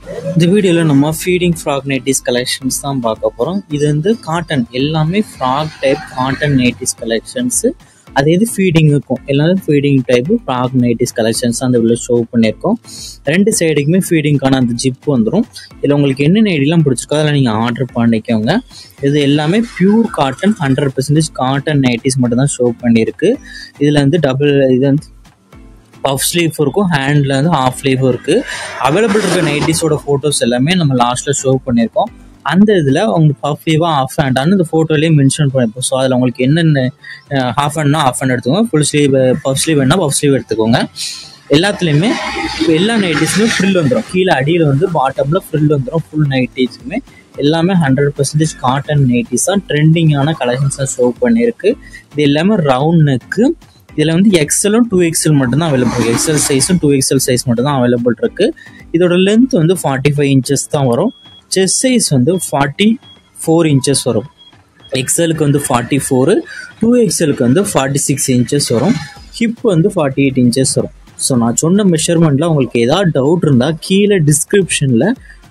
இந்த வீடியோவில் நம்ம ஃபீடிங் ஃப்ராக் நைட்டிஸ் கலெக்ஷன்ஸ் தான் பார்க்க போகிறோம். இது வந்து காட்டன், எல்லாமே frock type cotton nighties collections. அது எது ஃபீடிங் இருக்கும், எல்லாரும் feeding type frock nighties collections அந்த உள்ள ஷோ பண்ணியிருக்கோம். ரெண்டு சைடுக்குமே ஃபீடிங்கான அந்த ஜிப் வந்துடும். இதில் உங்களுக்கு என்ன நைட்டிலாம் பிடிச்சிருக்கோ அதில் நீங்கள் ஆர்டர் பண்ணிக்கோங்க. இது எல்லாமே பியூர் காட்டன், 100% காட்டன் நைட்டிஸ் மட்டும் தான் ஷோ பண்ணியிருக்கு. இதில் வந்து இது வந்து பஃப் ஸ்லீவ் இருக்கும், ஹேண்டில் வந்து ஆஃப் ஸ்லீவும் இருக்குது. அவைலபிள் இருக்க நைட்டிஸோட ஃபோட்டோஸ் எல்லாமே நம்ம லாஸ்ட்டில் ஷோ பண்ணியிருக்கோம். அந்த இதில் உங்களுக்கு பஃப் ஸ்லீவாக ஆஃப் ஹேண்டானு இந்த ஃபோட்டோலேயே மென்ஷன் பண்ணியிருப்போம். ஸோ அதில் உங்களுக்கு என்னென்ன ஹாஃப் ஹேண்ட்னா ஹாஃப் ஹேண்ட் எடுத்துக்கோங்க, ஃபுல் ஸ்லீவ் பஃப் ஸ்லீவ் வேணால் பஃப் ஸ்லீவ் எடுத்துக்கோங்க. எல்லாத்துலேயுமே எல்லா நைட்டிஸுமே ஃப்ரில் வந்துடும். கீழே அடியில் வந்து பாட்டமில் ஃப்ரில் வந்துடும். ஃபுல் நைட்டிஸுமே எல்லாமே 100% காட்டன் நைட்டிஸ் தான். ட்ரெண்டிங்கான கலெக்ஷன்ஸாக ஷோ பண்ணியிருக்கு. இது எல்லாமே ரவுண்ட் நெக்கு. இதில் வந்து எக்ஸலும் 2XL மட்டும்தான் அவைலபிள் இருக்குது. எக்ஸல் சைஸும் 2XL சைஸ் மட்டும்தான் அவைலபிள் இருக்குது. இதோட லென்த் வந்து 45 இன்ச்சஸ் தான் வரும். செஸ்ட் சைஸ் வந்து 44 இன்ச்சஸ் வரும். எக்ஸலுக்கு வந்து 44, 2XLக்கு வந்து 46 இன்ச்சஸ் வரும். ஹிப் வந்து 48 இன்ச்சஸ் வரும். ஸோ நான் சொன்ன மெஷர்மெண்ட்டில் உங்களுக்கு ஏதாவது டவுட் இருந்தால் கீழே டிஸ்கிரிப்ஷனில்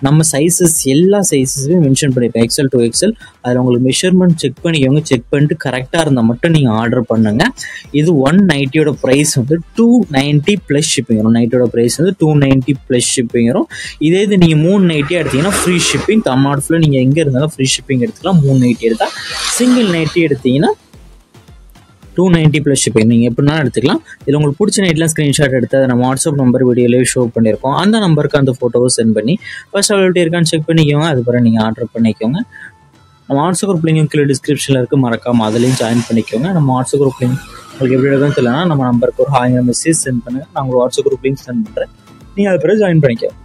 நம்ம சைஸஸ் எல்லா சைஸஸுமே மென்ஷன் பண்ணியிருப்பேன், எக்ஸல் 2XL. அதில் உங்களுக்கு மெஷர்மெண்ட் செக் பண்ணிக்கோங்க. செக் பண்ணிட்டு கரெக்டாக இருந்தால் மட்டும் நீங்கள் ஆர்டர் பண்ணுங்கள். இது 1 நைட்டியோட ப்ரைஸ் வந்து 290 ப்ளஸ் ஷிப்பிங் வரும். நைட்டோட ப்ரைஸ் வந்து 290 ப்ளஸ் ஷிப்பிங் வரும். இதே இது நீங்கள் 3 நைட்டி எடுத்தீங்கன்னா ஃப்ரீ ஷிப்பிங். தமிழ்நாடு ஃபுல்லாக நீங்கள் எங்கே இருந்தாலும் ஃப்ரீ ஷிப்பிங் எடுத்துக்கலாம். 3 நைட்டி எடுத்தால். சிங்கிள் நைட்டி எடுத்தீங்கன்னா 290 ப்ளஸ் ஷிப்பிங் நீங்கள் எப்படினாலும் எடுத்துக்கலாம். இதில் உங்களுக்கு பிடிச்ச நைட்லாம் ஸ்க்ரீன்ஷாட் எடுத்து அதை நம்ம வாட்ஸ்அப் நம்பர் வீடியோலேயே ஷோ பண்ணியிருக்கோம். அந்த நம்பருக்கு அந்த ஃபோட்டோவை சென்ட் பண்ணி ஃபர்ஸ்ட் அவைலபிலிட்டி இருக்கான்னு செக் பண்ணிக்கோங்க. அதுக்கப்புறம் நீங்கள் ஆர்டர் பண்ணிக்கோங்க. நம்ம வாட்ஸ்அப் குரூப் லிங்க் கீழே டிஸ்கிரிப்ஷனில் இருக்குது, மறக்காமல் அதுலேயும் ஜாயின் பண்ணிக்கோங்க. நம்ம வாட்ஸ்அப் குரூப் லிங்க் உங்களுக்கு எப்படி எடுக்குன்னு தெரியலனா நம்ம நம்பருக்கு ஒரு ஹாய் மெசேஜ் சென்ட் பண்ணுங்கள். நான் உங்களுக்கு வாட்ஸ்அப் குரூப் லிங்க் சென்ட் பண்ணுறேன். நீங்கள் அது பிறகு ஜாயின் பண்ணிக்கோங்க.